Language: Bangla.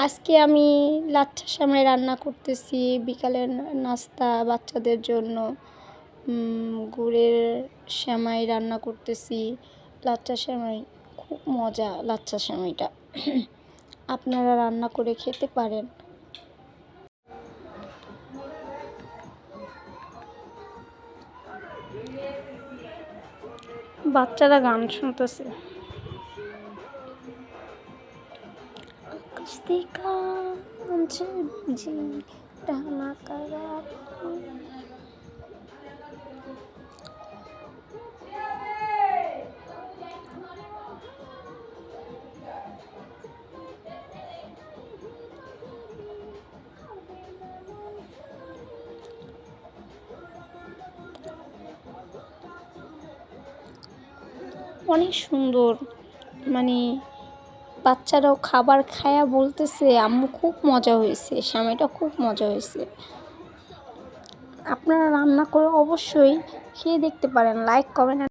আজকে আমি লাচ্ছা সেমাই রান্না করতেছি, বিকালের নাস্তা বাচ্চাদের জন্য। গুড়ের সেমাই রান্না করতেছি, লাচ্ছা সেমাই। খুব মজা লাচ্ছা সেমাইটা। আপনারা রান্না করে খেতে পারেন। বাচ্চারা গান শুনতেছে। আকাশ দেখা আনছে বুঝি ডানা কারা। অনেক সুন্দর, মানে বাচ্চারাও খাবার খায়া বলতেছে আম্মু খুব মজা হয়েছে, সেমাইটা খুব মজা হয়েছে। আপনারা রান্না করে অবশ্যই খেয়ে দেখতে পারেন। Like comment